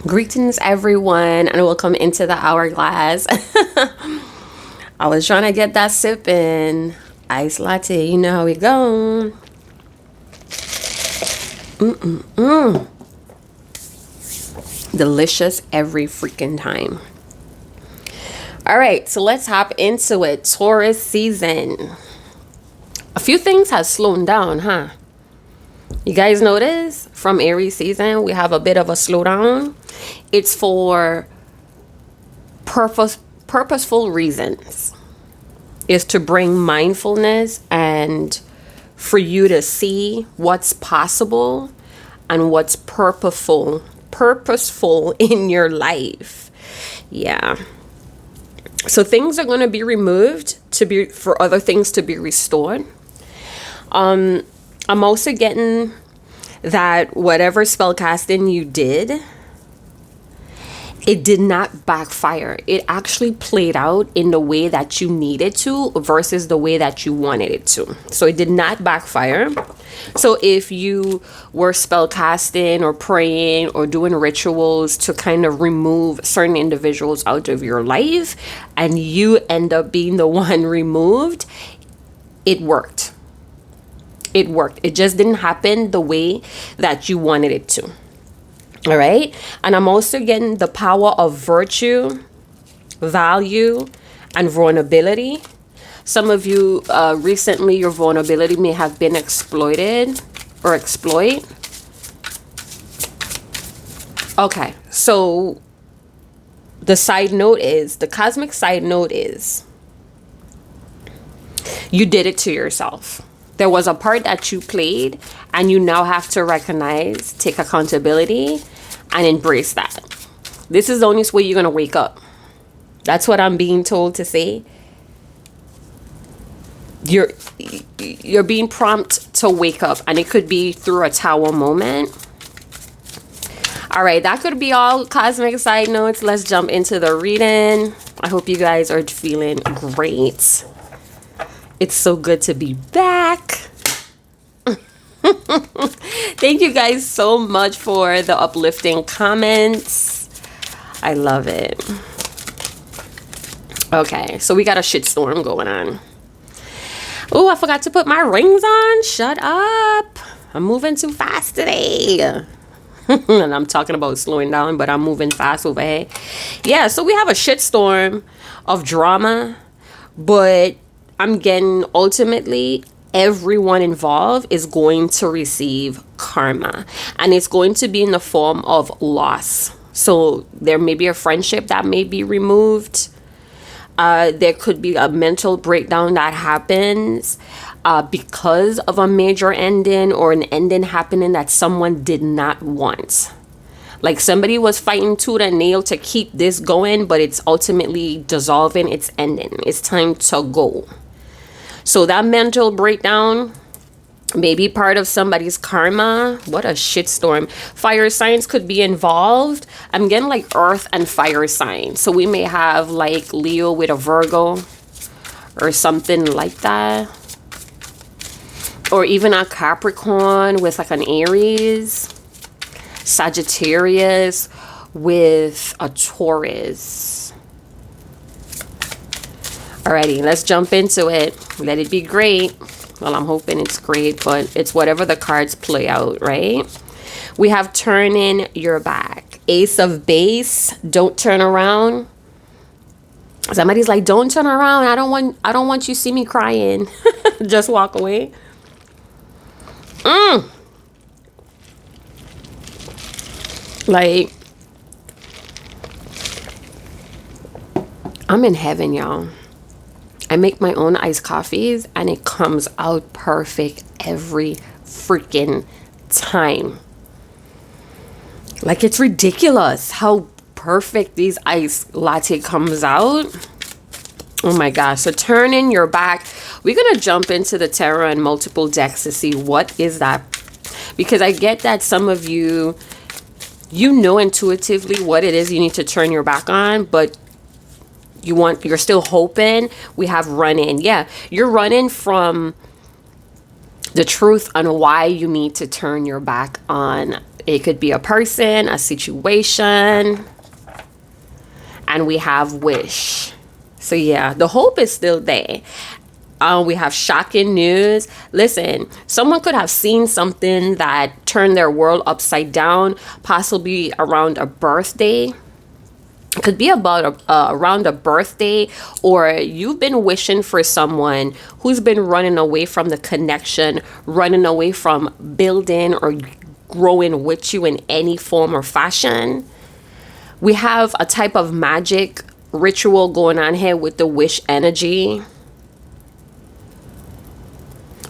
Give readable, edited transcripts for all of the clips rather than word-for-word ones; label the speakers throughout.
Speaker 1: Greetings, everyone, and welcome into the hourglass. I was trying to get that sip in. Ice latte, you know how we go. Delicious every freaking time. All right, so let's hop into it. Taurus season. A few things have slowed down, huh? You guys notice from Aries season, we have a bit of a slowdown. It's for purposeful reasons. Is to bring mindfulness and for you to see what's possible and what's purposeful in your life. Yeah. So things are going to be removed for other things to be restored. I'm also getting that whatever spell casting you did, it did not backfire. It actually played out in the way that you needed to versus the way that you wanted it to. So it did not backfire. So if you were spell casting or praying or doing rituals to kind of remove certain individuals out of your life and you end up being the one removed, it worked. It worked. It just didn't happen the way that you wanted it to. All right. And I'm also getting the power of virtue, value, and vulnerability. Some of you recently, your vulnerability may have been exploited or exploit. Okay. So the cosmic side note is you did it to yourself. There was a part that you played and you now have to recognize, take accountability and embrace that. This is the only way you're going to wake up. That's what I'm being told to say. You're being prompted to wake up, and it could be through a tower moment. All right, that could be all cosmic side notes. Let's jump into the reading. I hope you guys are feeling great. It's so good to be back. Thank you guys so much for the uplifting comments. I love it. Okay, so we got a shitstorm going on. Oh, I forgot to put my rings on. Shut up. I'm moving too fast today. And I'm talking about slowing down, but I'm moving fast over here. Yeah, so we have a shitstorm of drama, but I'm getting ultimately everyone involved is going to receive karma, and it's going to be in the form of loss. So there may be a friendship that may be removed. There could be a mental breakdown that happens because of a major ending or an ending happening that someone did not want. Like somebody was fighting tooth and nail to keep this going, but it's ultimately dissolving, it's ending. It's time to go. So that mental breakdown may be part of somebody's karma. What a shitstorm. Fire signs could be involved. I'm getting like earth and fire signs. So we may have like Leo with a Virgo or something like that. Or even a Capricorn with like an Aries. Sagittarius with a Taurus. Alrighty, let's jump into it. Let it be great. Well, I'm hoping it's great, but it's whatever the cards play out, right? We have turning your back. Ace of base, don't turn around. Somebody's like, don't turn around. I don't want you to see me crying. Just walk away. Like, I'm in heaven, y'all. I make my own iced coffees and it comes out perfect every freaking time. Like, it's ridiculous how perfect these iced latte comes out. Oh my gosh. So turning your back. We're going to jump into the tarot and multiple decks to see what is that. Because I get that some of you know intuitively what it is you need to turn your back on, but you're still hoping. We have running. Yeah, you're running from the truth on why you need to turn your back on It could be a person, a situation. And we have wish. So yeah, the hope is still there. We have shocking news. Listen, someone could have seen something that turned their world upside down, possibly around a birthday. It could be about around a birthday, or you've been wishing for someone who's been running away from the connection, running away from building or growing with you in any form or fashion. We have a type of magic ritual going on here with the wish energy.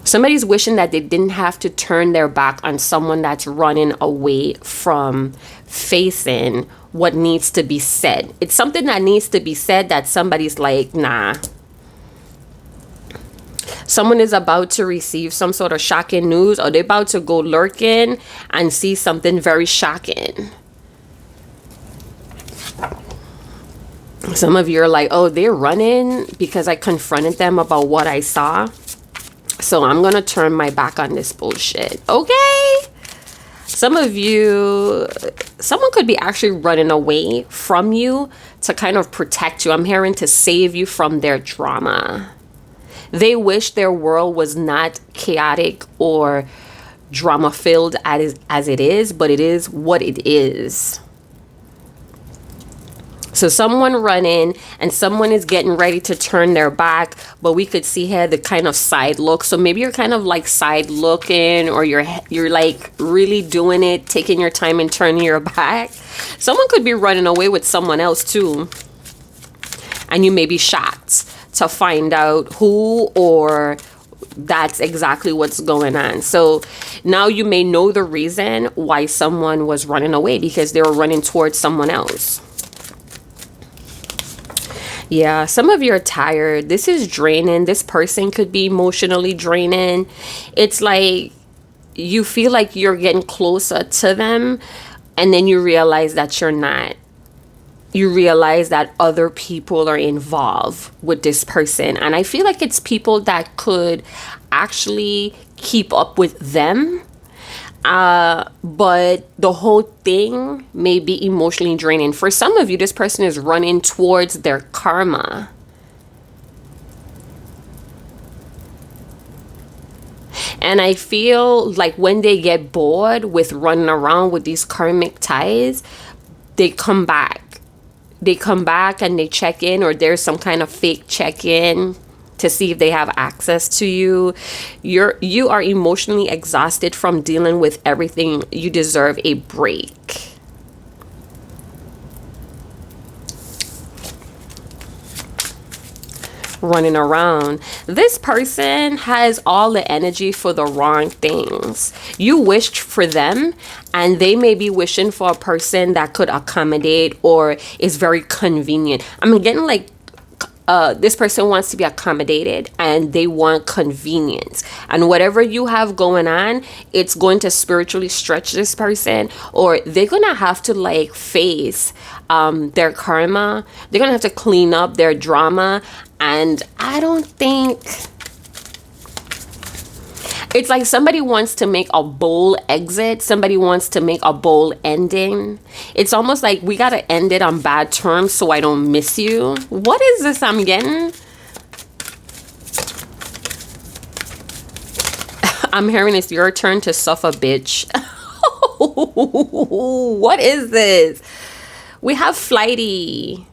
Speaker 1: Somebody's wishing that they didn't have to turn their back on someone that's running away from facing what needs to be said. It's something that needs to be said that somebody's like, nah. Someone is about to receive some sort of shocking news, or they're about to go lurking and see something very shocking. Some of you are like, oh, they're running because I confronted them about what I saw. So I'm going to turn my back on this bullshit. Okay. Some of you, someone could be actually running away from you to kind of protect you. I'm hearing to save you from their drama. They wish their world was not chaotic or drama filled as it is, but it is what it is. So someone running and someone is getting ready to turn their back, but we could see here the kind of side look. So maybe you're kind of like side looking, or you're like really doing it, taking your time and turning your back. Someone could be running away with someone else too. And you may be shocked to find out who, or that's exactly what's going on. So now you may know the reason why someone was running away, because they were running towards someone else. Yeah, some of you are tired. This is draining. This person could be emotionally draining. It's like you feel like you're getting closer to them, and then you realize that you're not. You realize that other people are involved with this person. And I feel like it's people that could actually keep up with them. But the whole thing may be emotionally draining. For some of you, this person is running towards their karma. And I feel like when they get bored with running around with these karmic ties, they come back. They come back and they check in, or there's some kind of fake check-in to see if they have access to you. You are emotionally exhausted from dealing with everything. You deserve a break. Running around. This person has all the energy for the wrong things. You wished for them, and they may be wishing for a person that could accommodate or is very convenient. I'm getting like this person wants to be accommodated and they want convenience, and whatever you have going on, it's going to spiritually stretch this person, or they're gonna have to like face their karma. They're gonna have to clean up their drama. And I don't think, it's like somebody wants to make a bold exit. Somebody wants to make a bold ending. It's almost like we got to end it on bad terms so I don't miss you. What is this I'm getting? I'm hearing it's your turn to suffer, bitch. What is this? We have flighty.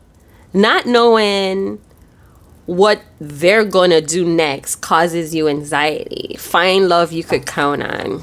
Speaker 1: Not knowing what they're gonna do next causes you anxiety. Find love you could count on.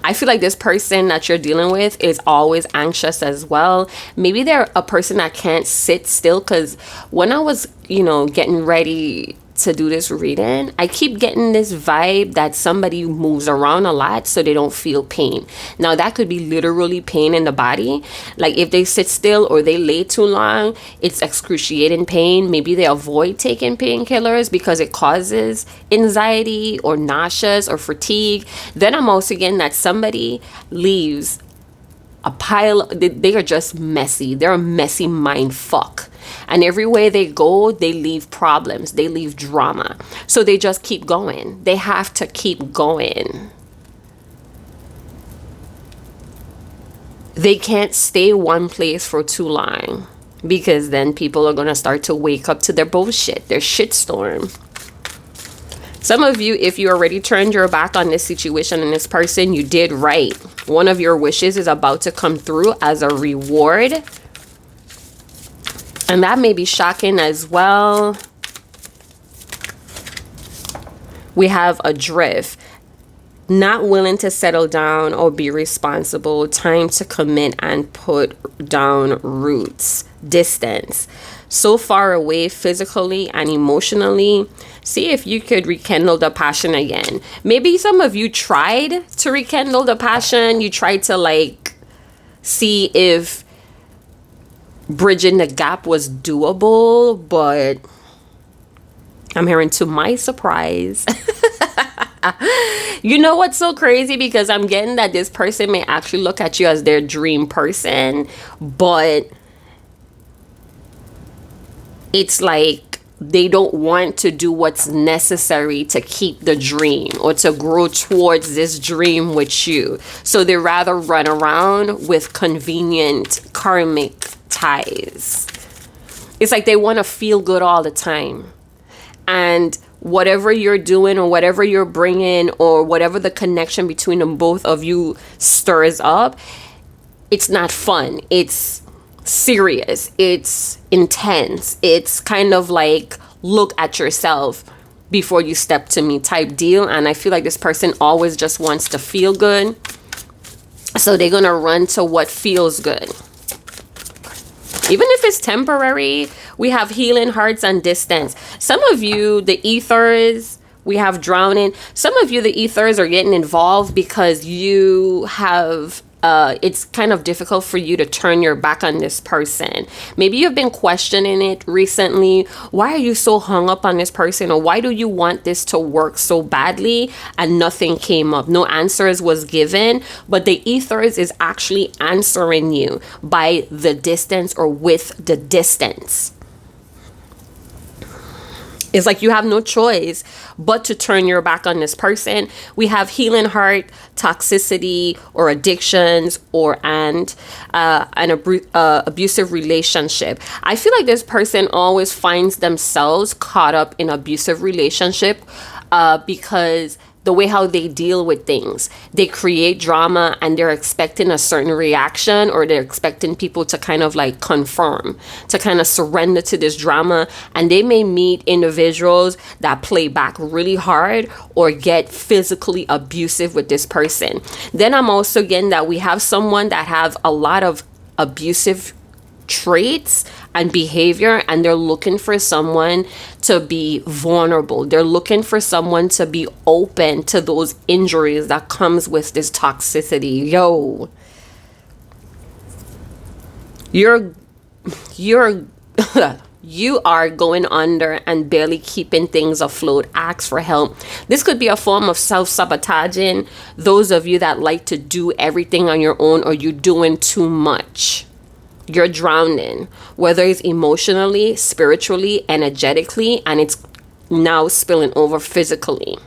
Speaker 1: I feel like this person that you're dealing with is always anxious as well. Maybe they're a person that can't sit still, because when I was, getting ready to do this reading, I keep getting this vibe that somebody moves around a lot so they don't feel pain. Now that could be literally pain in the body. Like if they sit still or they lay too long, it's excruciating pain. Maybe they avoid taking painkillers because it causes anxiety or nauseous or fatigue. Then I'm also getting that somebody leaves a pile. They are just messy. They're a messy mind fuck. And everywhere they go, they leave problems. They leave drama. So they just keep going. They have to keep going. they can't stay one place for too long, because then people are going to start to wake up to their bullshit, their shitstorm. Some of you, if you already turned your back on this situation and this person, you did right. One of your wishes is about to come through as a reward. And that may be shocking as well. We have adrift. Not willing to settle down or be responsible. Time to commit and put down roots. Distance. So far away physically and emotionally. See if you could rekindle the passion again. Maybe some of you tried to rekindle the passion. You tried to like see if bridging the gap was doable, but I'm hearing, to my surprise, you know what's so crazy? Because I'm getting that this person may actually look at you as their dream person, but it's like they don't want to do what's necessary to keep the dream or to grow towards this dream with you. So they rather run around with convenient karmic ties. It's like they want to feel good all the time. And whatever you're doing or whatever you're bringing or whatever the connection between them both of you stirs up, it's not fun. It's serious. It's intense. It's kind of like, look at yourself before you step to me type deal. And I feel like this person always just wants to feel good. So they're going to run to what feels good. Even if it's temporary, we have healing hearts and distance. Some of you, the ethers, we have drowning. Some of you, the ethers, are getting involved because you have, it's kind of difficult for you to turn your back on this person. Maybe you've been questioning it recently. Why are you so hung up on this person? Or why do you want this to work so badly? And nothing came up. No answers was given. But the ethers is actually answering you by the distance or with the distance. It's like you have no choice but to turn your back on this person. We have healing heart, toxicity, or addictions, or an abusive relationship. I feel like this person always finds themselves caught up in abusive relationship because the way how they deal with things, they create drama and they're expecting a certain reaction, or they're expecting people to kind of like confirm, to kind of surrender to this drama. And they may meet individuals that play back really hard or get physically abusive with this person. Then I'm also getting that we have someone that have a lot of abusive traits and behavior, and they're looking for someone to be vulnerable. They're looking for someone to be open to those injuries that comes with this toxicity. Yo, you are going under and barely keeping things afloat. Ask for help. This could be a form of self-sabotaging. Those of you that like to do everything on your own, or you're doing too much. You're drowning, whether it's emotionally, spiritually, energetically, and it's now spilling over physically.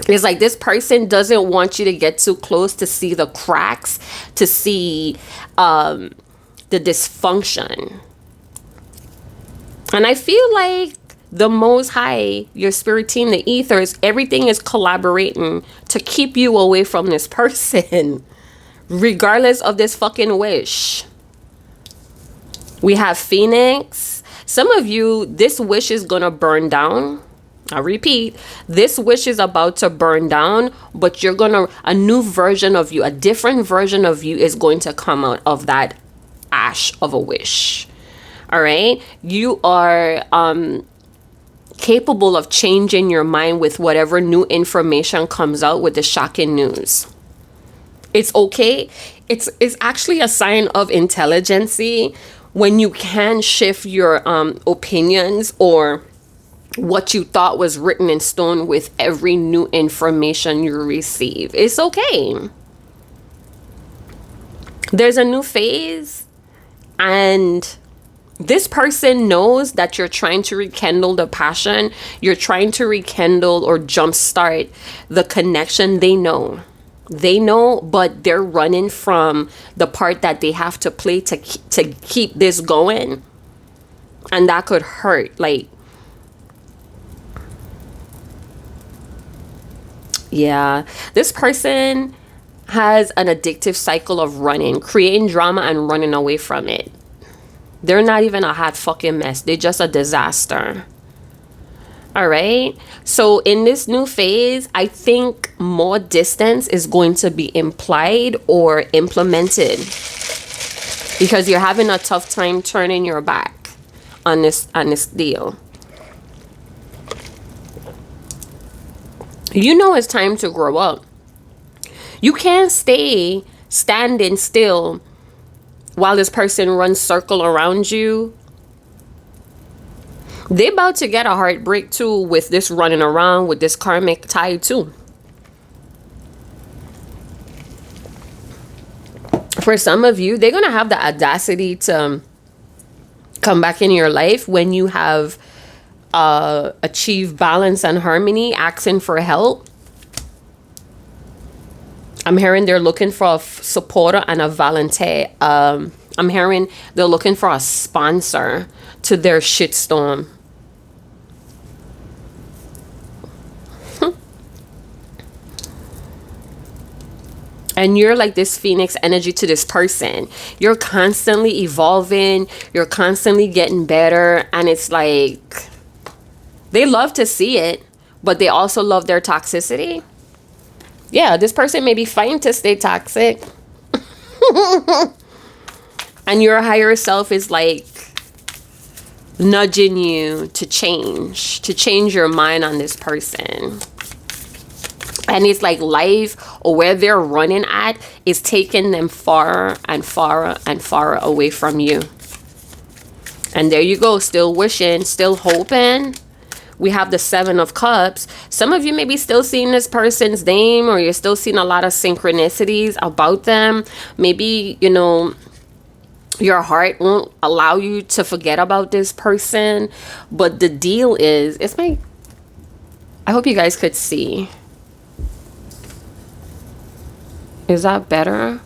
Speaker 1: It's like this person doesn't want you to get too close to see the cracks, to see the dysfunction. And I feel like the Most High, your spirit team, the ethers, everything is collaborating to keep you away from this person, regardless of this fucking wish. We have Phoenix. Some of you, this wish is going to burn down. I repeat, this wish is about to burn down, but a new version of you, a different version of you is going to come out of that ash of a wish. All right. You are capable of changing your mind with whatever new information comes out with the shocking news. It's okay. It's actually a sign of intelligence when you can shift your opinions or what you thought was written in stone with every new information you receive. It's okay. There's a new phase, and this person knows that you're trying to rekindle the passion. You're trying to rekindle or jumpstart the connection. They know. They know, but they're running from the part that they have to play to keep this going. And that could hurt. Like, yeah, this person has an addictive cycle of running, creating drama and running away from it. They're not even a hot fucking mess. They're just a disaster. All right. So in this new phase, I think more distance is going to be implied or implemented, because you're having a tough time turning your back on this deal. You know it's time to grow up. You can't stay standing still while this person runs circle around you. They're about to get a heartbreak too with this running around, with this karmic tie too. For some of you, they're going to have the audacity to come back in your life when you have achieved balance and harmony, asking for help. I'm hearing they're looking for a supporter and a volunteer. I'm hearing they're looking for a sponsor to their shitstorm. And you're like this phoenix energy to this person. You're constantly evolving. You're constantly getting better. And it's like, they love to see it, but they also love their toxicity. Yeah, this person may be fighting to stay toxic. And your higher self is like nudging you to change your mind on this person. And it's like life, or where they're running at, is taking them far and far and far away from you. And there you go, still wishing, still hoping. We have the 7 of Cups. Some of you may be still seeing this person's name, or you're still seeing a lot of synchronicities about them. Maybe, you know, your heart won't allow you to forget about this person. But the deal is, I hope you guys could see. Is that better?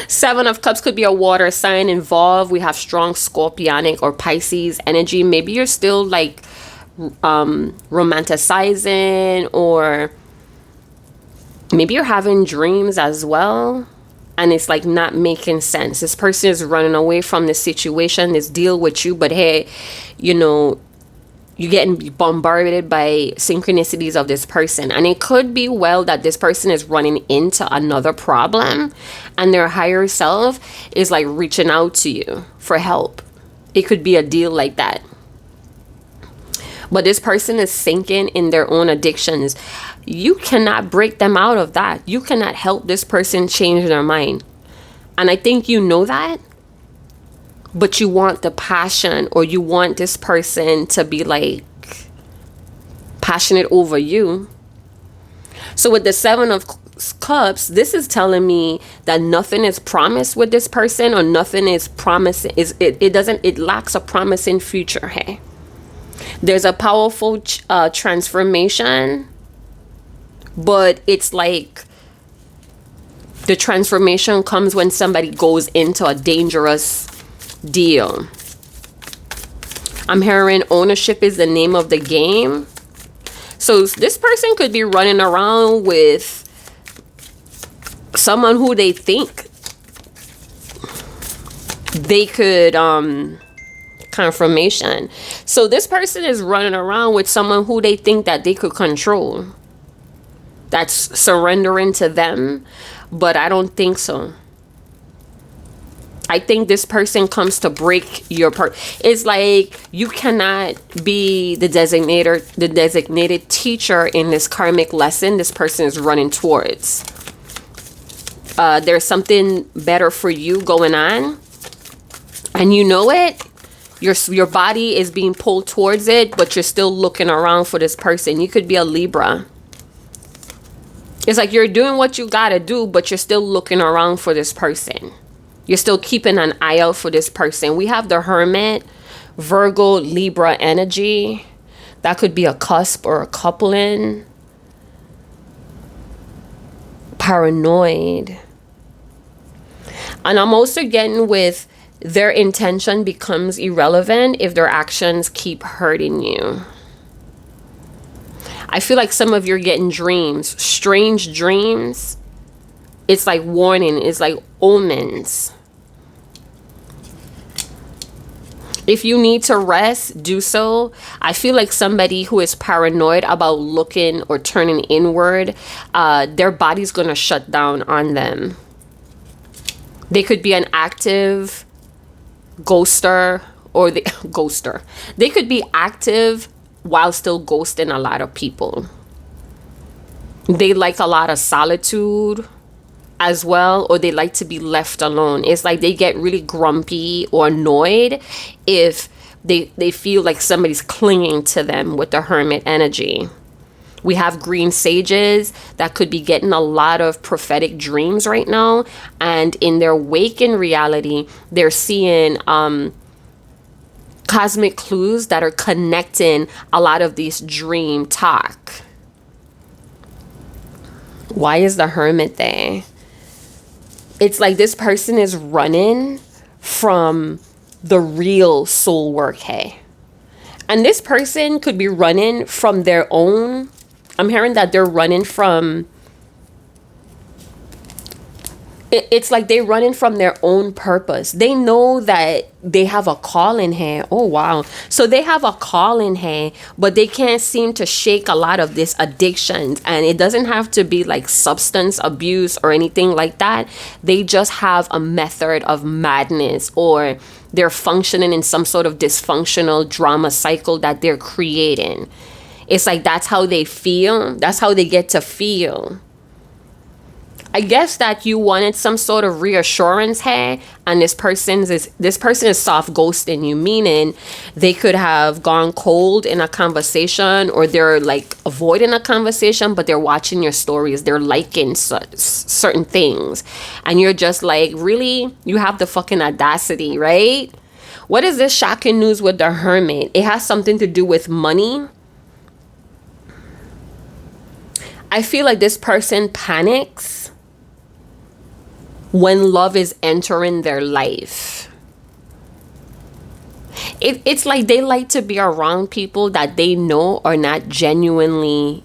Speaker 1: Seven of Cups could be a water sign involved. We have strong Scorpionic or Pisces energy. Maybe you're still like romanticizing, or maybe you're having dreams as well, and it's like not making sense. This person is running away from this situation, this deal with you, but hey, you know, you're getting bombarded by synchronicities of this person. And it could be well that this person is running into another problem, and their higher self is like reaching out to you for help. It could be a deal like that. But this person is sinking in their own addictions. You cannot break them out of that. You cannot help this person change their mind. And I think you know that. But you want the passion, or you want this person to be like passionate over you. So with the 7 of Cups, this is telling me that nothing is promised with this person, or nothing is promising. It lacks a promising future. Hey, there's a powerful transformation, but it's like the transformation comes when somebody goes into a dangerous deal. I'm hearing ownership is the name of the game. So this person could be running around with someone who they think they could confirmation. So this person is running around with someone who they think that they could control, that's surrendering to them. But I don't think so. I think this person comes to break your part. It's like you cannot be the designated teacher in this karmic lesson this person is running towards. There's something better for you going on, and you know it. Your body is being pulled towards it, but you're still looking around for this person. You could be a Libra. It's like you're doing what you gotta do, but you're still looking around for this person. You're still keeping an eye out for this person. We have the Hermit, Virgo, Libra energy. That could be a cusp or a coupling. Paranoid. And I'm also getting with their intention becomes irrelevant if their actions keep hurting you. I feel like some of you are getting dreams, strange dreams. It's like warning, it's like omens. If you need to rest, do so. I feel like somebody who is paranoid about looking or turning inward, their body's going to shut down on them. They could be an active ghoster or the ghoster. They could be active while still ghosting a lot of people. They like a lot of solitude as well, or they like to be left alone. It's like they get really grumpy or annoyed if they feel like somebody's clinging to them with the hermit energy. We have green sages that could be getting a lot of prophetic dreams right now, and in their waking reality they're seeing cosmic clues that are connecting a lot of these dream talk. Why is the hermit there? It's like this person is running from the real soul work, hey. And this person could be running from their own. I'm hearing that they're running from, it's like they're running from their own purpose. They know that they have a call in here. Oh, wow. So they have a call in here, but they can't seem to shake a lot of this addictions. And it doesn't have to be like substance abuse or anything like that. They just have a method of madness, or they're functioning in some sort of dysfunctional drama cycle that they're creating. It's like that's how they feel. That's how they get to feel. I guess that you wanted some sort of reassurance here, and this person is soft ghosting you, meaning they could have gone cold in a conversation, or they're like avoiding a conversation, but they're watching your stories, they're liking certain things, and you're just like, really? You have the fucking audacity, right? What is this shocking news with the hermit? It has something to do with money. I feel like this person panics when love is entering their life. It's like they like to be around people that they know are not genuinely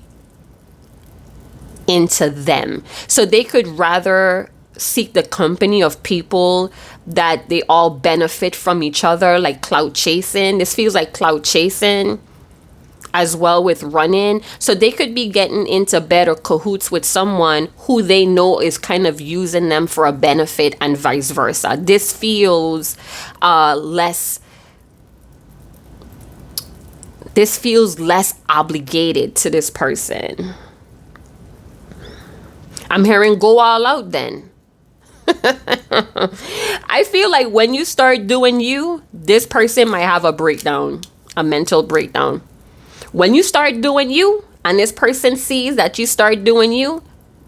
Speaker 1: into them. So they could rather seek the company of people that they all benefit from each other, like clout chasing. This feels like clout chasing as well with running. So they could be getting into bed or cahoots with someone who they know is kind of using them for a benefit, and vice versa. This feels less obligated to this person. I'm hearing go all out then. I feel like when you start doing you, this person might have a breakdown, a mental breakdown. When you start doing you and this person sees that you start doing you,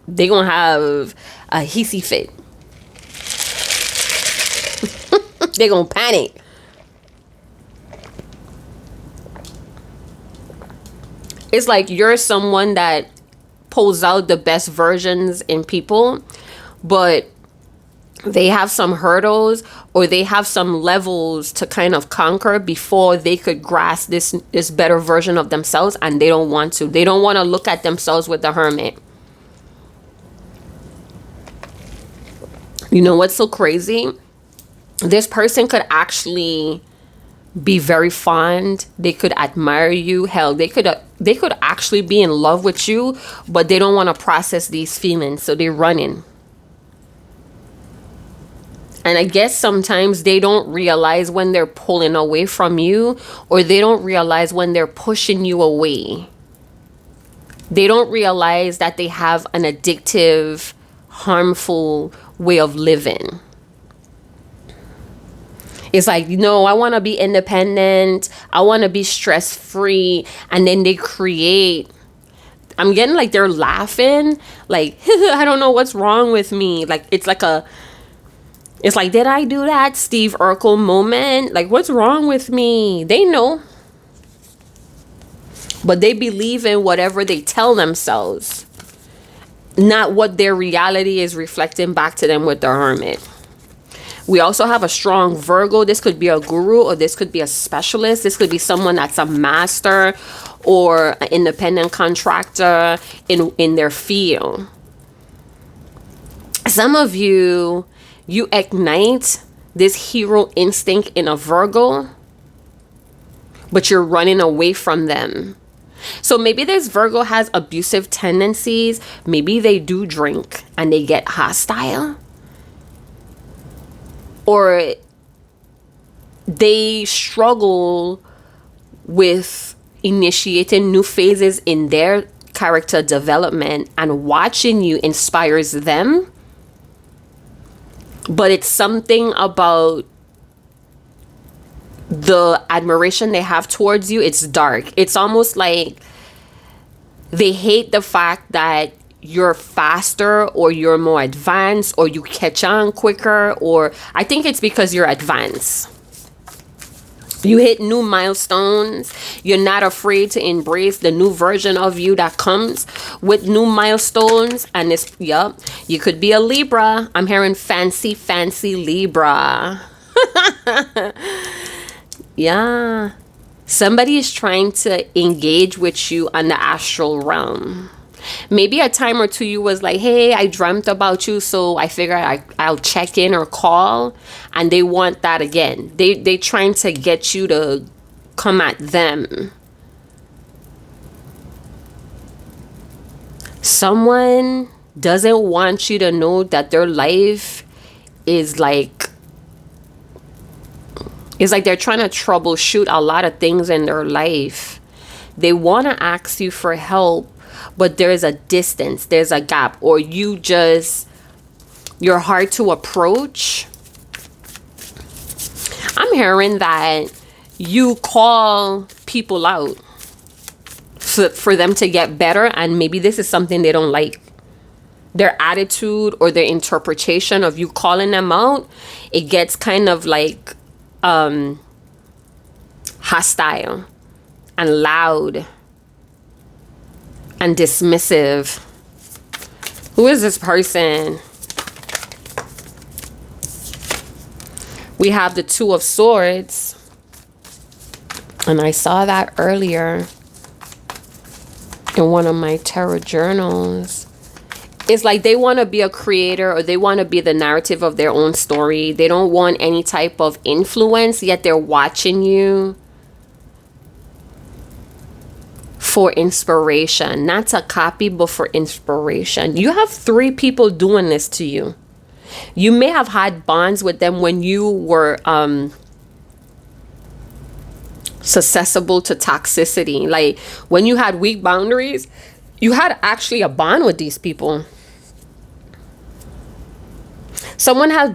Speaker 1: they're going to have a hissy fit. They're going to panic. It's like you're someone that pulls out the best versions in people, but they have some hurdles, or they have some levels to kind of conquer before they could grasp this better version of themselves, and they don't want to. They don't want to look at themselves with the hermit. You know what's so crazy? This person could actually be very fond. They could admire you. Hell, they could actually be in love with you, but they don't want to process these feelings, so they're running. And I guess sometimes they don't realize when they're pulling away from you, or they don't realize when they're pushing you away. They don't realize that they have an addictive, harmful way of living. It's like, I want to be independent. I want to be stress-free. And then they create, I'm getting like they're laughing. Like, I don't know what's wrong with me. Like, it's like, did I do that Steve Urkel moment? Like, what's wrong with me? They know. But they believe in whatever they tell themselves, not what their reality is reflecting back to them with the Hermit. We also have a strong Virgo. This could be a guru, or this could be a specialist. This could be someone that's a master or an independent contractor in their field. Some of you ignite this hero instinct in a Virgo, but you're running away from them. So maybe this Virgo has abusive tendencies. Maybe they do drink and they get hostile. Or they struggle with initiating new phases in their character development, and watching you inspires them. But it's something about the admiration they have towards you. It's dark. It's almost like they hate the fact that you're faster, or you're more advanced, or you catch on quicker, or I think it's because you're advanced. You hit new milestones. You're not afraid to embrace the new version of you that comes with new milestones. And it's, yep, you could be a Libra. I'm hearing fancy Libra. Yeah. Somebody is trying to engage with you on the astral realm. Maybe a time or two you was like, hey, I dreamt about you, so I figured I'll check in or call. And they want that again. They trying to get you to come at them. Someone doesn't want you to know that their life is like, it's like they're trying to troubleshoot a lot of things in their life. They want to ask you for help, but there is a distance, there's a gap, or you're hard to approach. I'm hearing that you call people out for them to get better, and maybe this is something they don't like. Their attitude or their interpretation of you calling them out, it gets kind of like hostile and loud and dismissive. Who is this person? We have the Two of Swords, and I saw that earlier in one of my tarot journals. It's like they want to be a creator, or they want to be the narrative of their own story. They don't want any type of influence, yet they're watching you for inspiration. Not to copy, but for inspiration. You have 3 people doing this to you. You may have had bonds with them when you were susceptible to toxicity. Like when you had weak boundaries, you had actually a bond with these people. Someone has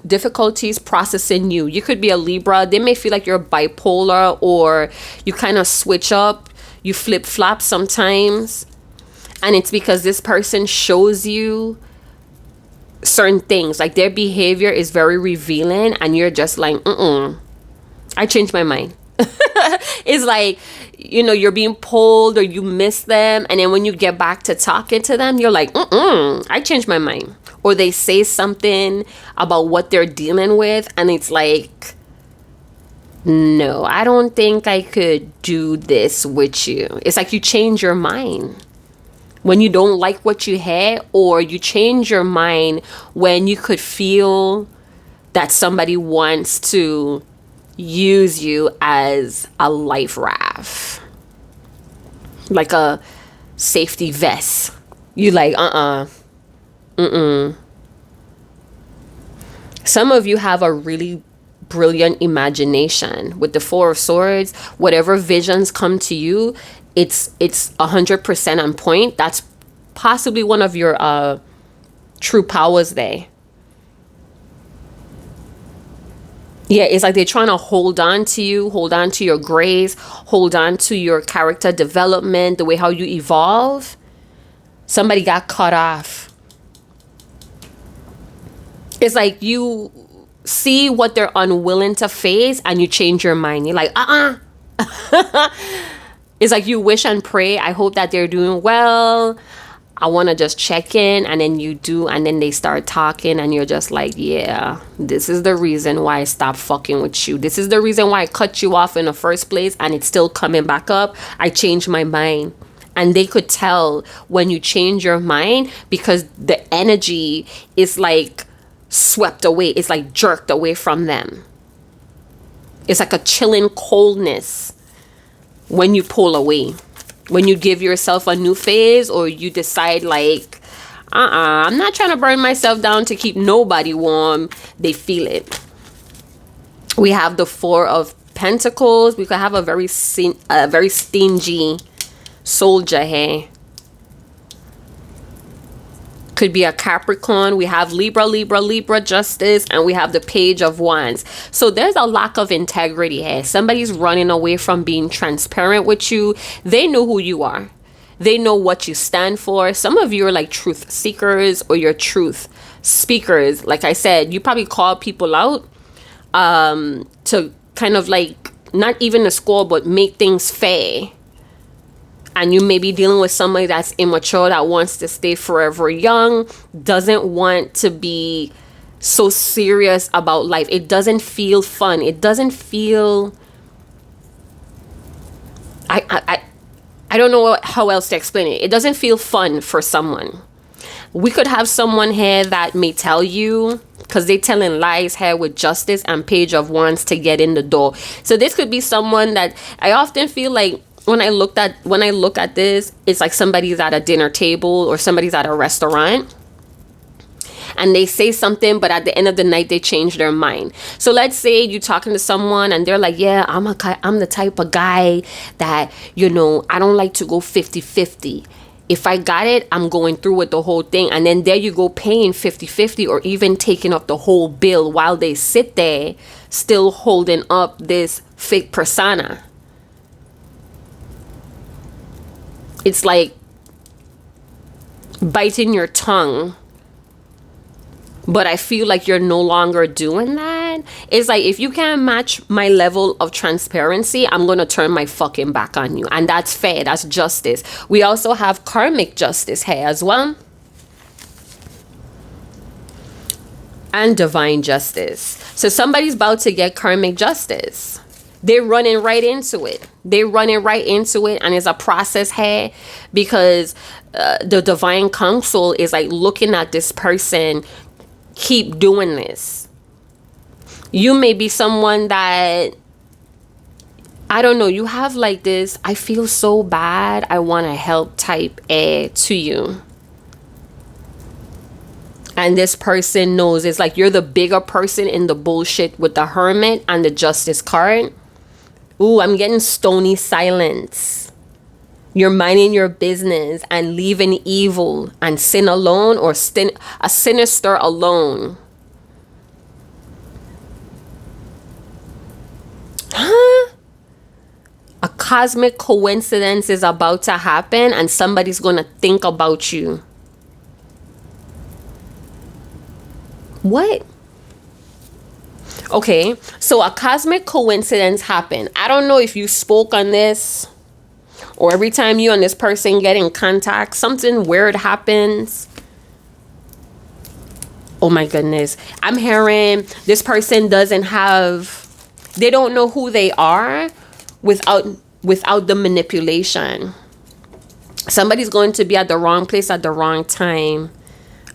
Speaker 1: difficulties processing you. You could be a Libra. They may feel like you're bipolar, or you kind of switch up. You flip-flop sometimes. And it's because this person shows you certain things. Like their behavior is very revealing, and you're just like, I changed my mind. It's like, you know, you're being pulled, or you miss them, and then when you get back to talking to them, you're like, I changed my mind. Or they say something about what they're dealing with, and it's like, no, I don't think I could do this with you. It's like you change your mind when you don't like what you had, or you change your mind when you could feel that somebody wants to use you as a life raft, like a safety vest. You like, Some of you have a really brilliant imagination. With the Four of Swords, whatever visions come to you, it's 100% on point. That's possibly one of your true powers there. Yeah, it's like they're trying to hold on to you, hold on to your grace, hold on to your character development, the way how you evolve. Somebody got cut off. It's like you see what they're unwilling to face, and you change your mind. You're like, It's like you wish and pray, I hope that they're doing well. I want to just check in, and then you do, and then they start talking, and you're just like, yeah, this is the reason why I stopped fucking with you. This is the reason why I cut you off in the first place, and it's still coming back up. I changed my mind. And they could tell when you change your mind, because the energy is like swept away. It's like jerked away from them. It's like a chilling coldness when you pull away. When you give yourself a new phase, or you decide like, I'm not trying to burn myself down to keep nobody warm. They feel it. We have the Four of Pentacles. We could have a very stingy soldier here. Could be a Capricorn. We have Libra, Justice, and we have the Page of Wands. So there's a lack of integrity here. Somebody's running away from being transparent with you. They know who you are. They know what you stand for. Some of you are like truth seekers, or you're truth speakers. Like I said, you probably call people out to kind of like, not even a score, but make things fair. And you may be dealing with somebody that's immature, that wants to stay forever young, doesn't want to be so serious about life. It doesn't feel fun. It doesn't feel... I don't know how else to explain it. It doesn't feel fun for someone. We could have someone here that may tell you, because they telling lies here with Justice and Page of Wands to get in the door. So this could be someone that I often feel like, when I look at this, it's like somebody's at a dinner table, or somebody's at a restaurant, and they say something, but at the end of the night they change their mind. So let's say you're talking to someone and they're like, yeah, I'm the type of guy that, I don't like to go 50-50. If I got it, I'm going through with the whole thing. And then there you go, paying 50-50, or even taking up the whole bill, while they sit there still holding up this fake persona. It's like biting your tongue, but I feel like you're no longer doing that. It's like, if you can't match my level of transparency, I'm going to turn my fucking back on you. And that's fair. That's justice. We also have karmic justice here as well. And divine justice. So somebody's about to get karmic justice. They're running right into it. And it's a process here, because the divine counsel is like looking at this person. Keep doing this. You may be someone that, I don't know, you have like this, I feel so bad, I want to help type A to you. And this person knows. It's like you're the bigger person in the bullshit with the Hermit and the Justice card. Ooh, I'm getting stony silence. You're minding your business and leaving evil and sin alone, or a sinister alone. Huh? A cosmic coincidence is about to happen, and somebody's going to think about you. What? Okay, so a cosmic coincidence happened. I don't know if you spoke on this, or every time you and this person get in contact, something weird happens. Oh my goodness. I'm hearing this person they don't know who they are without the manipulation. Somebody's going to be at the wrong place at the wrong time.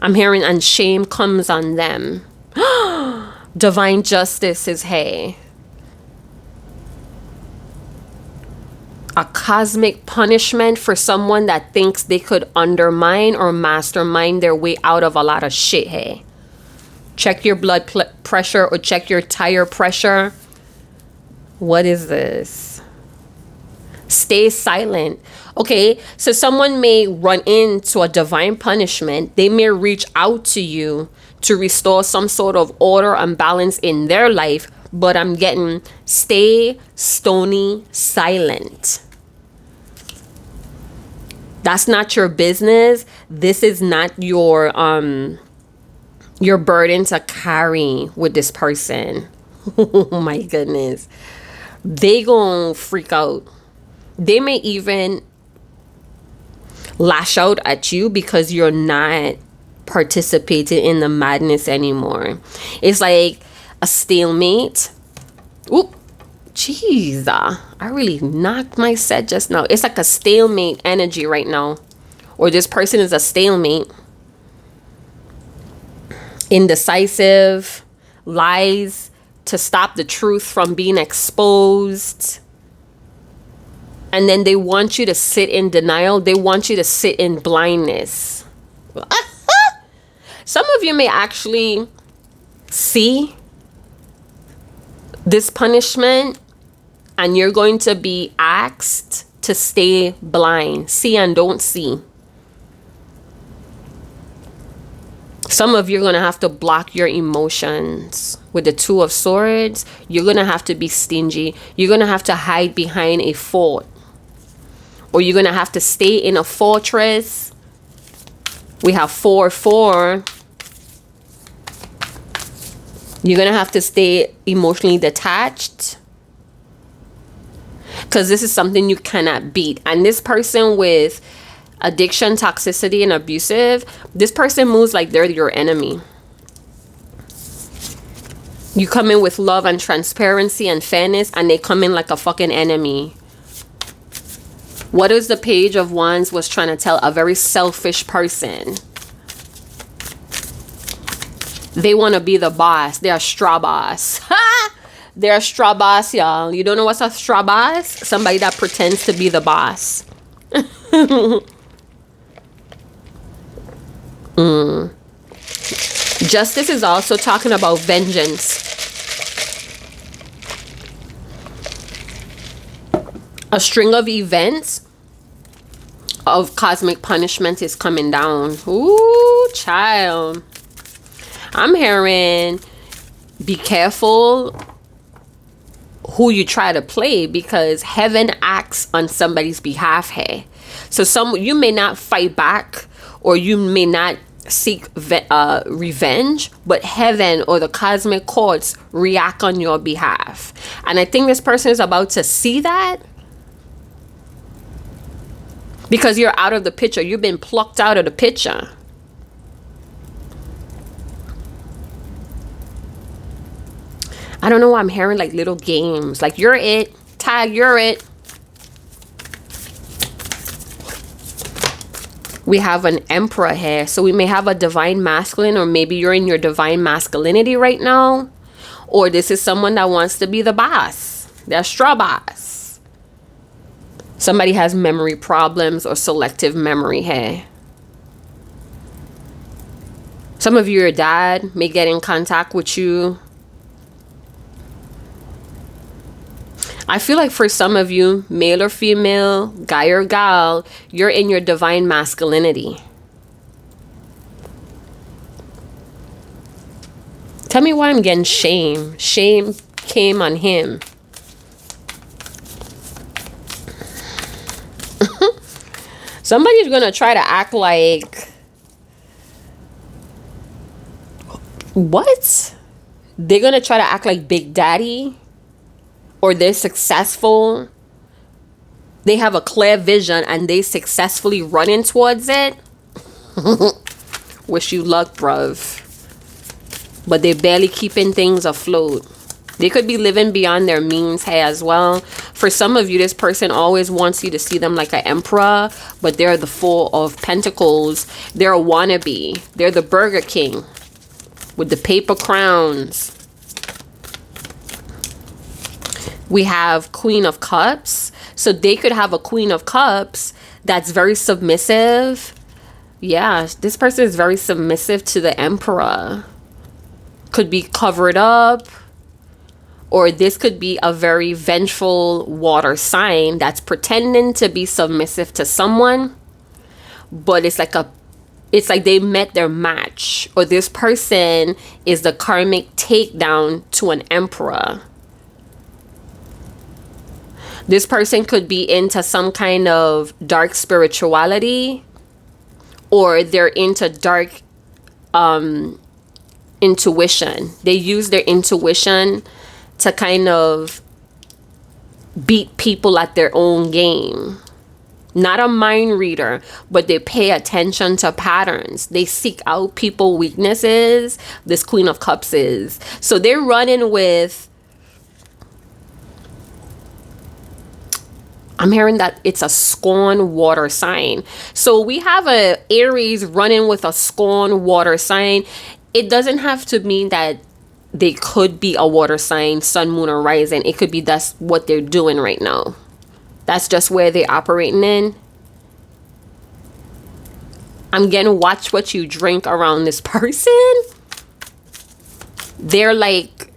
Speaker 1: I'm hearing, and shame comes on them. Divine justice is here. A cosmic punishment for someone that thinks they could undermine or mastermind their way out of a lot of shit here. Check your blood pressure, or check your tire pressure. What is this? Stay silent. Okay, so someone may run into a divine punishment. They may reach out to you to restore some sort of order and balance in their life, but I'm getting stay stony silent. That's not your business. This is not your burden to carry with this person. Oh my goodness. They gonna freak out. They may even lash out at you because you're not participating in the madness anymore. It's like a stalemate. Oop, jeez, I really knocked my set just now. It's like a stalemate energy right now, or this person is a stalemate. Indecisive, lies to stop the truth from being exposed. And then they want you to sit in denial. They want you to sit in blindness. Some of you may actually see this punishment, and you're going to be asked to stay blind. See and don't see. Some of you are going to have to block your emotions. With the Two of Swords, you're going to have to be stingy. You're going to have to hide behind a fort. Or you're going to have to stay in a fortress. We have 4-4. You're going to have to stay emotionally detached. Because this is something you cannot beat. And this person with addiction, toxicity, and abusive, this person moves like they're your enemy. You come in with love and transparency and fairness, and they come in like a fucking enemy. What is the Page of Wands was trying to tell? A very selfish person. They want to be the boss. They're a straw boss. They're a straw boss, y'all. You don't know what's a straw boss? Somebody that pretends to be the boss. Justice is also talking about vengeance. A string of events of cosmic punishment is coming down. Ooh, child. I'm hearing be careful who you try to play, because heaven acts on somebody's behalf here. So you may not fight back, or you may not seek revenge, but heaven or the cosmic courts react on your behalf. And I think this person is about to see that, because you're out of the picture. You've been plucked out of the picture. I don't know why I'm hearing like little games. Like, you're it. Tag, you're it. We have an Emperor here. So we may have a divine masculine, or maybe you're in your divine masculinity right now. Or this is someone that wants to be the boss. They're straw boss. Somebody has memory problems or selective memory here. Some of your dad may get in contact with you. I feel like for some of you, male or female, guy or gal, you're in your divine masculinity. Tell me why I'm getting shame. Shame came on him. Somebody's going to try to act like... What? They're going to try to act like Big Daddy? Or they're successful. They have a clear vision and they successfully running towards it. Wish you luck, bruv. But they're barely keeping things afloat. They could be living beyond their means here as well. For some of you, this person always wants you to see them like an emperor, but they're the Four of Pentacles. They're a wannabe. They're the Burger King with the paper crowns. We have Queen of Cups. So they could have a Queen of Cups that's very submissive. Yeah, this person is very submissive to the Emperor. Could be covered up. Or this could be a very vengeful water sign that's pretending to be submissive to someone. But it's like they met their match. Or this person is the karmic takedown to an emperor. This person could be into some kind of dark spirituality, or they're into dark intuition. They use their intuition to kind of beat people at their own game. Not a mind reader, but they pay attention to patterns. They seek out people weaknesses. This Queen of Cups is. So they're running with, I'm hearing that it's a scorn water sign. So we have a Aries running with a scorn water sign. It doesn't have to mean that they could be a water sign, sun, moon, or rising. It could be that's what they're doing right now. That's just where they're operating in. I'm gonna watch what you drink around this person. They're like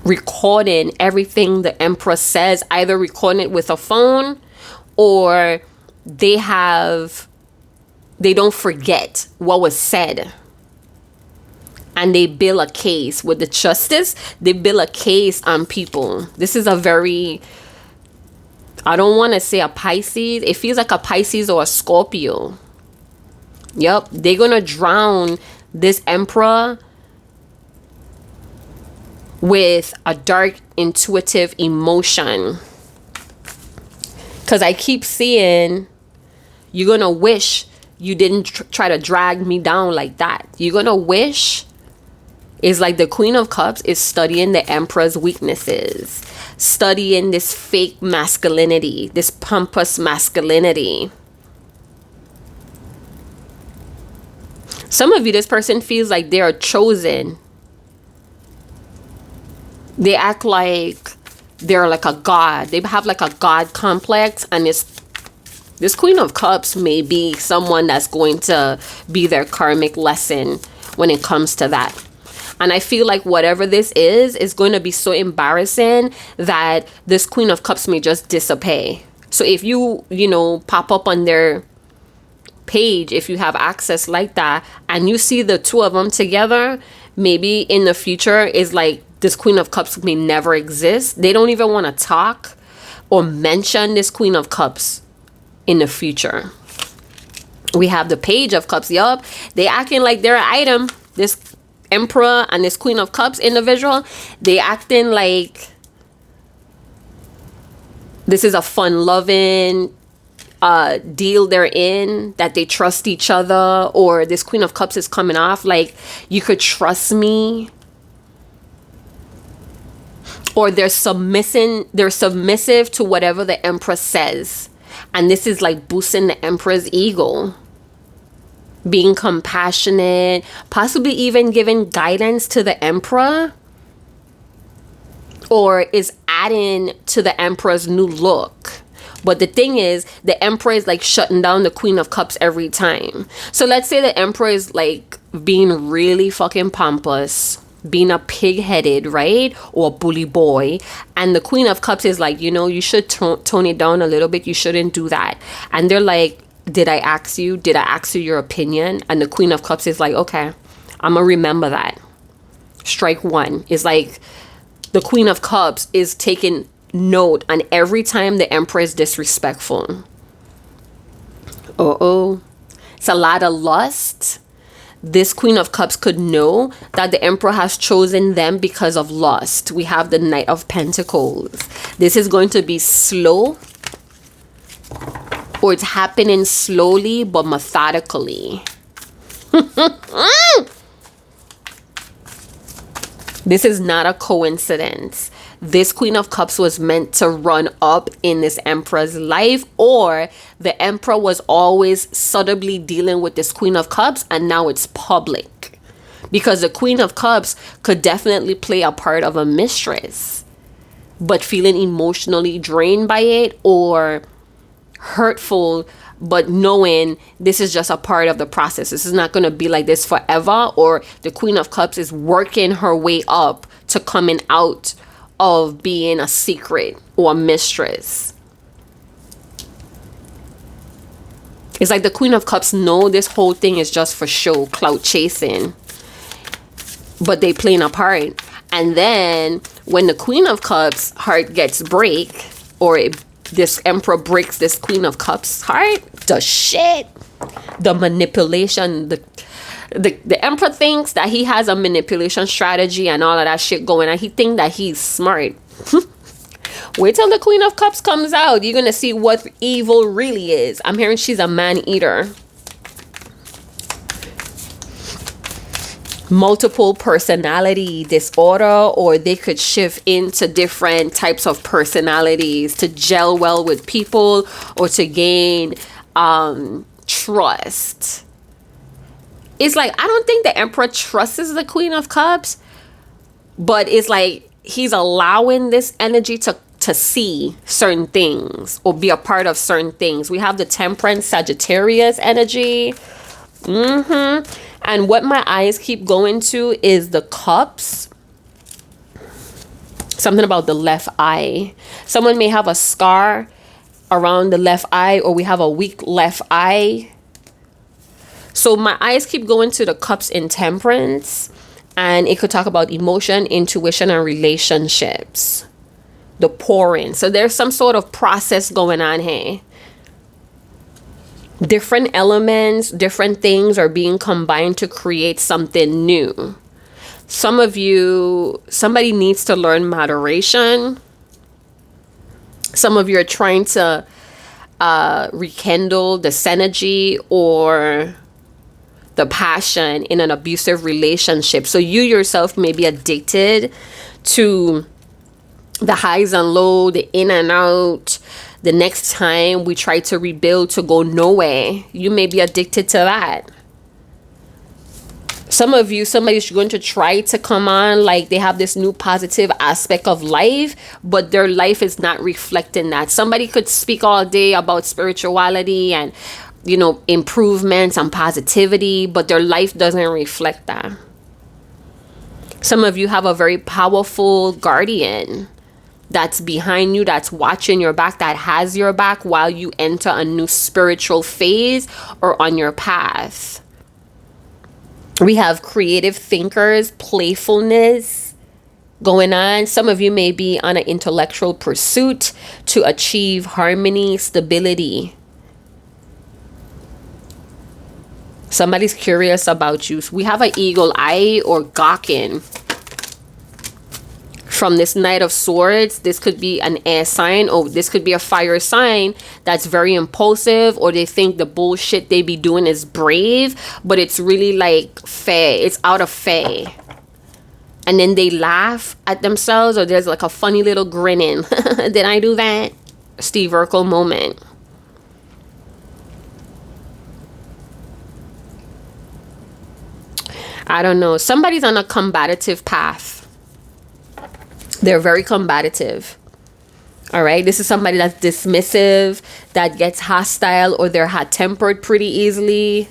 Speaker 1: recording everything the Empress says, either recording it with a phone, or they don't forget what was said. And they build a case with the justice. They build a case on people. This is a very, I don't want to say a Pisces. It feels like a Pisces or a Scorpio. Yep. They're going to drown this Emperor with a dark, intuitive emotion. Because I keep seeing, you're going to wish you didn't try to drag me down like that. You're going to wish. Is like the Queen of Cups is studying the Emperor's weaknesses, studying this fake masculinity, this pompous masculinity. Some of you, this person feels like they are chosen. They act like they're like a god. They have like a god complex, and this Queen of Cups may be someone that's going to be their karmic lesson when it comes to that. And I feel like whatever this is going to be so embarrassing that this Queen of Cups may just disappear. So if you pop up on their page, if you have access like that, and you see the two of them together, maybe in the future is like this Queen of Cups may never exist. They don't even want to talk or mention this Queen of Cups in the future. We have the Page of Cups. Yup. They acting like they're an item. This Emperor and this Queen of Cups individual, they acting like this is a fun-loving deal they're in, that they trust each other, or this Queen of Cups is coming off like you could trust me, or they're submissive to whatever the Empress says, and this is like boosting the Emperor's ego. Being compassionate, possibly even giving guidance to the Emperor, or is adding to the Emperor's new look. But the thing is, the Emperor is like shutting down the Queen of Cups every time. So let's say the Emperor is like being really fucking pompous, being a pig-headed, right? Or a bully boy. And the Queen of Cups is like, you should tone it down a little bit. You shouldn't do that. And they're like, did I ask you your opinion? And the Queen of Cups is like, okay, I'm gonna remember that. Strike one. Is like the Queen of Cups is taking note on every time the Emperor is disrespectful. It's a lot of lust. This Queen of Cups could know that the Emperor has chosen them because of lust. We have the Knight of Pentacles. This is going to be slow, or it's happening slowly but methodically. This is not a coincidence. This Queen of Cups was meant to run up in this Emperor's life, or the Emperor was always subtly dealing with this Queen of Cups, and now it's public. Because the Queen of Cups could definitely play a part of a mistress, but feeling emotionally drained by it, or hurtful, but knowing this is just a part of the process. This is not going to be like this forever. Or the Queen of Cups is working her way up to coming out of being a secret or a mistress. It's like the Queen of Cups know this whole thing is just for show, clout chasing, but they playing a part. And then when the Queen of Cups heart gets break, or this Emperor breaks this Queen of Cups heart, the manipulation, the Emperor thinks that he has a manipulation strategy and all of that shit going on. He thinks that he's smart. Wait till the Queen of Cups comes out. You're going to see what evil really is. I'm hearing she's a man-eater. Multiple personality disorder, or they could shift into different types of personalities to gel well with people or to gain trust. It's like, I don't think the Emperor trusts the Queen of Cups, but it's like he's allowing this energy to see certain things or be a part of certain things. We have the Temperance Sagittarius energy. And what my eyes keep going to is the cups. Something about the left eye. Someone may have a scar around the left eye, or we have a weak left eye. So my eyes keep going to the cups in Temperance, and it could talk about emotion, intuition, and relationships. The pouring. So there's some sort of process going on here. Different elements, different things are being combined to create something new. Some of you, somebody needs to learn moderation. Some of you are trying to rekindle the synergy or the passion in an abusive relationship. So you yourself may be addicted to the highs and lows, the in and out. The next time we try to rebuild to go nowhere, you may be addicted to that. Some of you, somebody's going to try to come on like they have this new positive aspect of life, but their life is not reflecting that. Somebody could speak all day about spirituality and, you know, improvements and positivity, but their life doesn't reflect that. Some of you have a very powerful guardian that's behind you, that's watching your back, that has your back while you enter a new spiritual phase or on your path. We have creative thinkers, playfulness going on. Some of you may be on an intellectual pursuit to achieve harmony, stability. Somebody's curious about you. We have an eagle eye or gawking. From this Knight of Swords, this could be an air sign, or this could be a fire sign that's very impulsive, or they think the bullshit they be doing is brave, but it's really like fair. It's out of fair. And then they laugh at themselves, or there's like a funny little grinning. Did I do that? Steve Urkel moment. I don't know. Somebody's on a combative path. They're very combative. All right. This is somebody that's dismissive, that gets hostile, or they're hot-tempered pretty easily.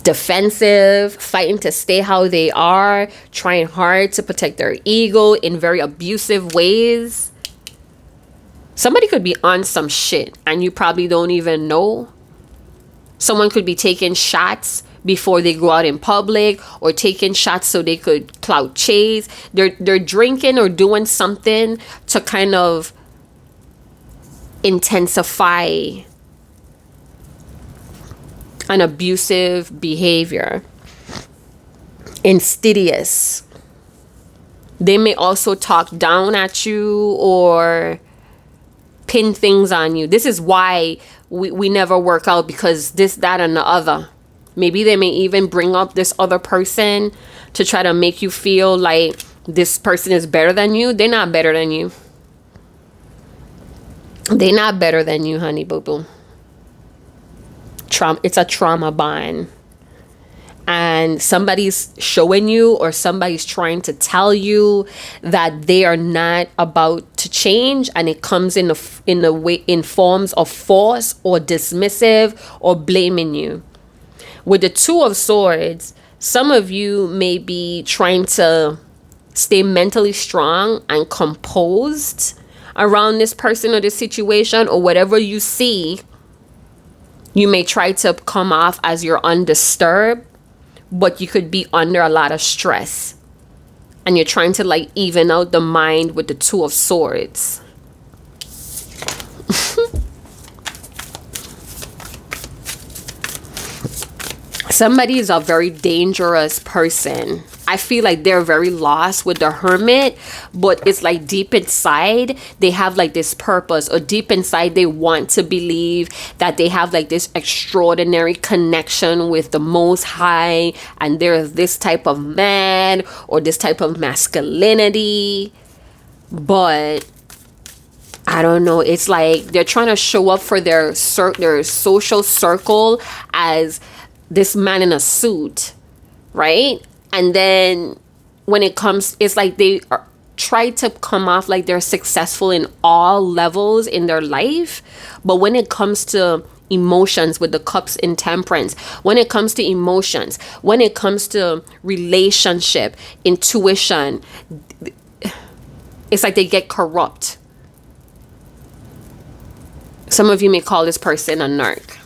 Speaker 1: Defensive, fighting to stay how they are, trying hard to protect their ego in very abusive ways. Somebody could be on some shit and you probably don't even know. Someone could be taking shots before they go out in public, or taking shots so they could clout chase. They're drinking or doing something to kind of intensify an abusive behavior. Insidious. They may also talk down at you or pin things on you. This is why we never work out, because this, that, and the other. Maybe they may even bring up this other person to try to make you feel like this person is better than you. They're not better than you. They're not better than you, honey boo boo. It's a trauma bond. And somebody's showing you, or somebody's trying to tell you that they are not about to change, and it comes in forms of force or dismissive or blaming you. With the Two of Swords, some of you may be trying to stay mentally strong and composed around this person or this situation, or whatever you see. You may try to come off as you're undisturbed, but you could be under a lot of stress. And you're trying to like even out the mind with the Two of Swords. Somebody is a very dangerous person. I feel like they're very lost with the Hermit, but it's like deep inside they have like this purpose, or deep inside they want to believe that they have like this extraordinary connection with the Most High, and there's this type of man or this type of masculinity. But I don't know, it's like they're trying to show up for their social circle as this man in a suit, right? And then when it comes, it's like they try to come off like they're successful in all levels in their life. But when it comes to emotions, with the cups in temperance, when it comes to emotions, when it comes to relationship, intuition, it's like they get corrupt. Some of you may call this person a narc.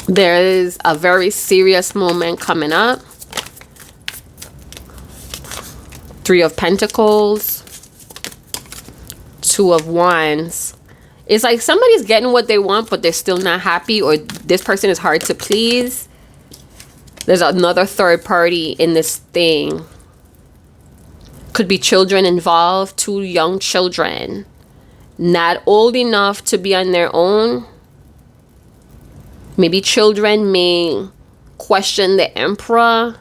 Speaker 1: There is a very serious moment coming up. 3 of Pentacles, 2 of Wands. It's like somebody's getting what they want, but they're still not happy, or this person is hard to please. There's another third party in this thing. Could be children involved, 2 young children, not old enough to be on their own. Maybe children may question the Emperor,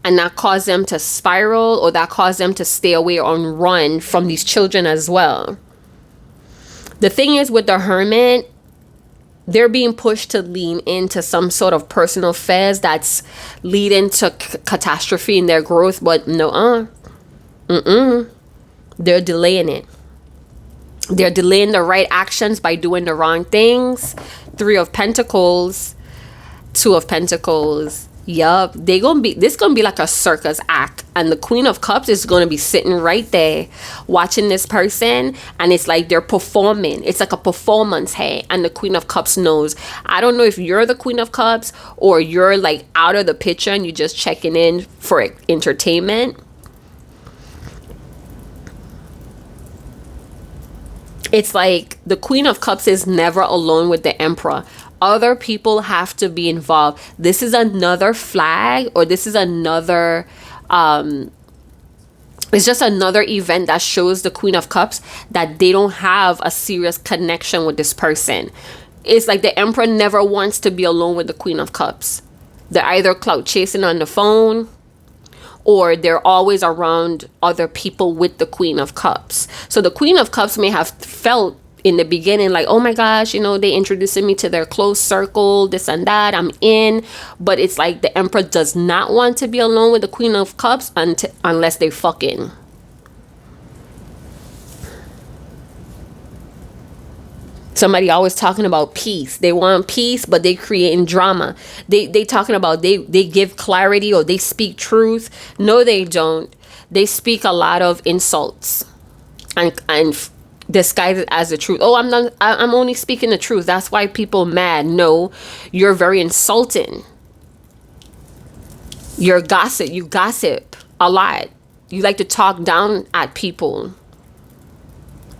Speaker 1: and that cause them to spiral, or that cause them to stay away or run from these children as well. The thing is with the Hermit, they're being pushed to lean into some sort of personal affairs that's leading to catastrophe in their growth, but no, they're delaying it. They're delaying the right actions by doing the wrong things. 3 of Pentacles, 2 of Pentacles. Yup, this gonna be like a circus act, and the Queen of Cups is gonna be sitting right there watching this person, and it's like they're performing. It's like a performance, hey, and the Queen of Cups knows. I don't know if you're the Queen of Cups or you're like out of the picture and you're just checking in for entertainment. It's like the Queen of Cups is never alone with the Emperor. Other people have to be involved. This is another flag, or this is another, it's just another event that shows the Queen of Cups that they don't have a serious connection with this person. It's like the Emperor never wants to be alone with the Queen of Cups. They're either clout chasing on the phone, or they're always around other people with the Queen of Cups. So the Queen of Cups may have felt in the beginning like, oh my gosh, you know, they introducing me to their close circle, this and that, I'm in. But it's like the Emperor does not want to be alone with the Queen of Cups unless they fucking. Somebody always talking about peace. They want peace, but they creating drama. They talking about they give clarity, or they speak truth. No, they don't. They speak a lot of insults and disguise it as the truth. Oh, I'm only speaking the truth. That's why people mad. No, you're very insulting. You're gossip. You gossip a lot. You like to talk down at people,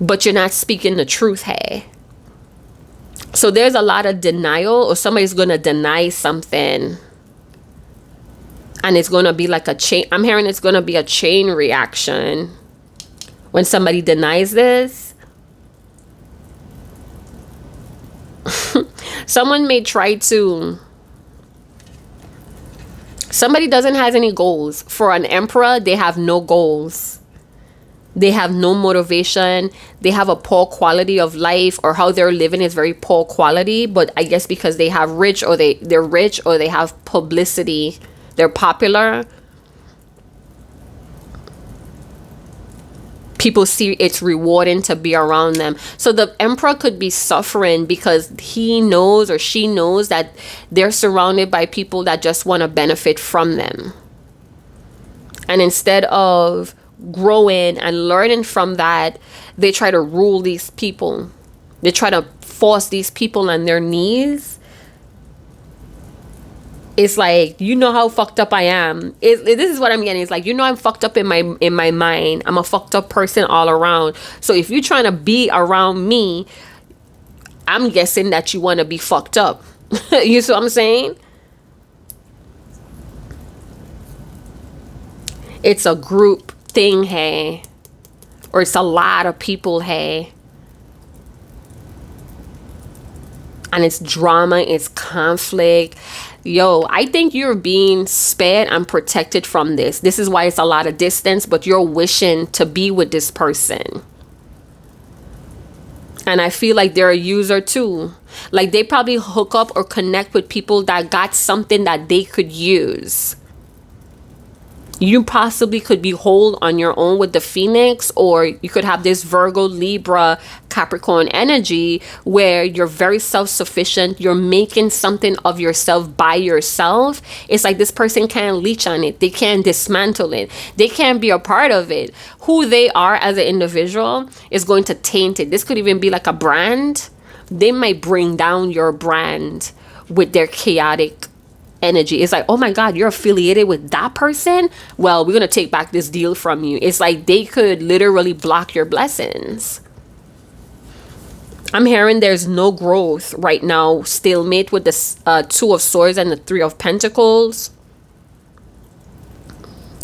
Speaker 1: but you're not speaking the truth, hey. So there's a lot of denial, or somebody's going to deny something. And it's going to be like a chain. I'm hearing it's going to be a chain reaction when somebody denies this. Someone may try to. Somebody doesn't have any goals. For an Emperor, they have no goals. They have no motivation. They have a poor quality of life, or how they're living is very poor quality. But I guess because they have rich, or they're rich, or they have publicity, they're popular. People see it's rewarding to be around them. So the Emperor could be suffering because he knows, or she knows, that they're surrounded by people that just want to benefit from them. And instead of growing and learning from that, they try to rule these people. They try to force these people on their knees. It's like, you know how fucked up I am. This is what I'm getting. It's like, you know, I'm fucked up in my mind. I'm a fucked up person all around. So if you're trying to be around me, I'm guessing that you want to be fucked up. You see what I'm saying? It's a group thing, hey. Or it's a lot of people, hey. And it's drama, it's conflict. Yo, I think you're being spared and protected from this. This is why it's a lot of distance, but you're wishing to be with this person. And I feel like they're a user too. Like they probably hook up or connect with people that got something that they could use. You possibly could be whole on your own with the Phoenix, or you could have this Virgo, Libra, Capricorn energy where you're very self-sufficient. You're making something of yourself by yourself. It's like this person can't leech on it. They can't dismantle it. They can't be a part of it. Who they are as an individual is going to taint it. This could even be like a brand. They might bring down your brand with their chaotic energy. It's like, oh my God, you're affiliated with that person? Well, we're going to take back this deal from you. It's like they could literally block your blessings. I'm hearing there's no growth right now. Stalemate with the Two of Swords and the Three of Pentacles.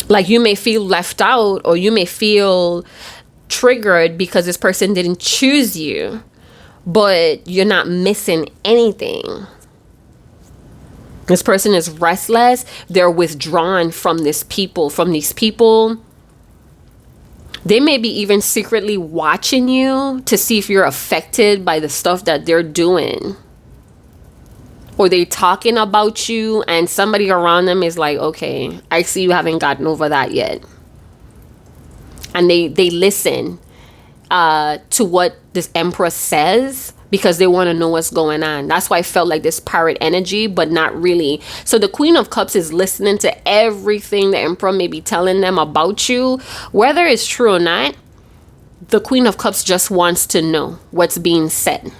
Speaker 1: Like you may feel left out, or you may feel triggered because this person didn't choose you, but you're not missing anything. This person is restless. They're withdrawn from these people. They may be even secretly watching you to see if you're affected by the stuff that they're doing. Or they're talking about you and somebody around them is like, okay, I see you haven't gotten over that yet. And they listen to what this Empress says, because they want to know what's going on. That's why I felt like this pirate energy, but not really. So the Queen of Cups is listening to everything the Emperor may be telling them about you. Whether it's true or not, the Queen of Cups just wants to know what's being said.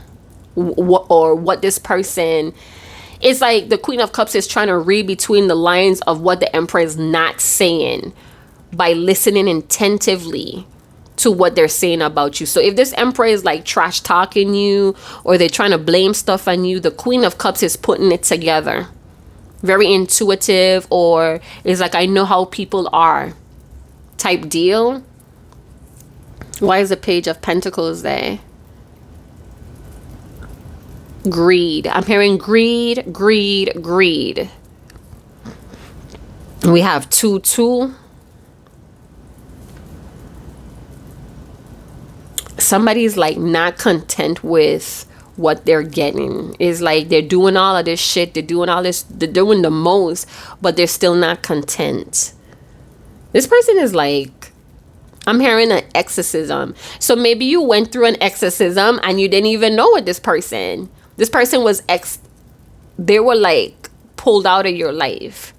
Speaker 1: Or what this person... It's like the Queen of Cups is trying to read between the lines of what the Emperor is not saying by listening attentively to what they're saying about you. So if this Emperor is like trash talking you, or they're trying to blame stuff on you, the Queen of Cups is putting it together. Very intuitive, or it's like, I know how people are type deal. Why is the Page of Pentacles there? Greed. I'm hearing greed, greed, greed. We have 2-2. Somebody's like not content with what they're getting. It's like they're doing all of this shit. They're doing all this. They're doing the most, but they're still not content. This person is like, I'm hearing an exorcism. So maybe you went through an exorcism and you didn't even know what this person was they were like pulled out of your life.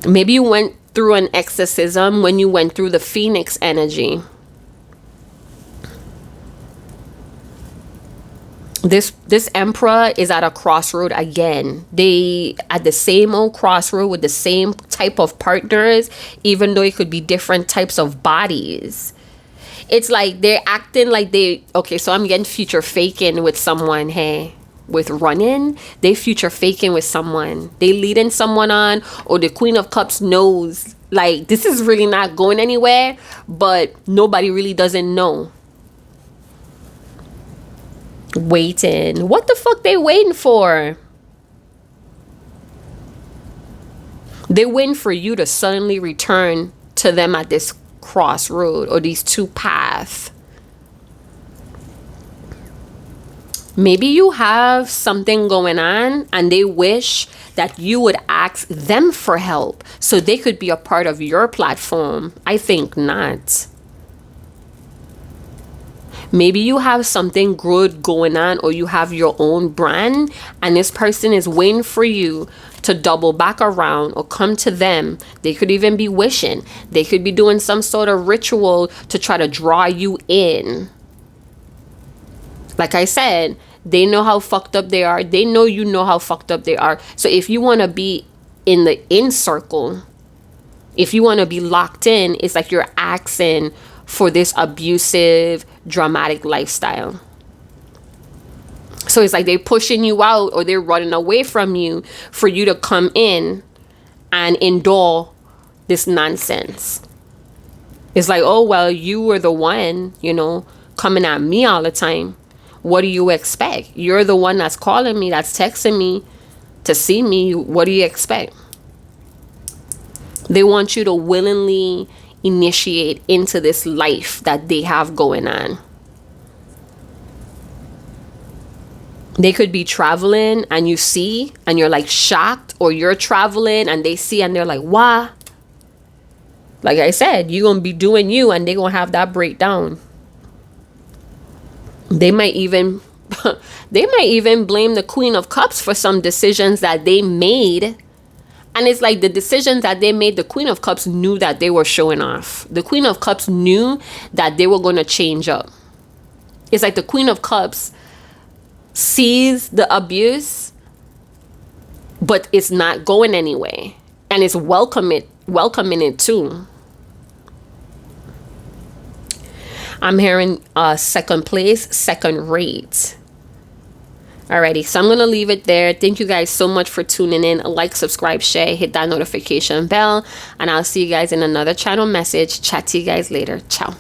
Speaker 1: Maybe you went through an exorcism when you went through the Phoenix energy. This Emperor is at a crossroad again. They at the same old crossroad with the same type of partners, even though it could be different types of bodies. It's like they're acting like okay, so I'm getting future faking with someone, hey, with running. They future faking with someone. They leading someone on, or the Queen of Cups knows, like, this is really not going anywhere, but nobody really doesn't know. Waiting. What the fuck they waiting for? They waiting for you to suddenly return to them at this crossroad, or these two paths. Maybe you have something going on and they wish that you would ask them for help so they could be a part of your platform. I think not. Maybe you have something good going on, or you have your own brand, and this person is waiting for you to double back around or come to them. They could even be wishing. They could be doing some sort of ritual to try to draw you in. Like I said, they know how fucked up they are. They know you know how fucked up they are. So if you want to be in the in circle, if you want to be locked in, it's like you're asking for this abusive, dramatic lifestyle. So it's like they're pushing you out, or they're running away from you for you to come in and endure this nonsense. It's like, oh, well, you were the one, you know, coming at me all the time. What do you expect? You're the one that's calling me, that's texting me to see me. What do you expect? They want you to willingly initiate into this life that they have going on. They could be traveling and you see and you're like shocked, or you're traveling and they see and they're like, wow. Like I said, you're going to be doing you and they're going to have that breakdown. They might even blame the Queen of Cups for some decisions that they made. And it's like the decisions that they made, the Queen of Cups knew that they were showing off. The Queen of Cups knew that they were going to change up. It's like the Queen of Cups sees the abuse, but it's not going anywhere. And it's welcoming it too. I'm hearing second place, second rate. Alrighty, so I'm going to leave it there. Thank you guys so much for tuning in. Like, subscribe, share, hit that notification bell. And I'll see you guys in another channel message. Chat to you guys later. Ciao.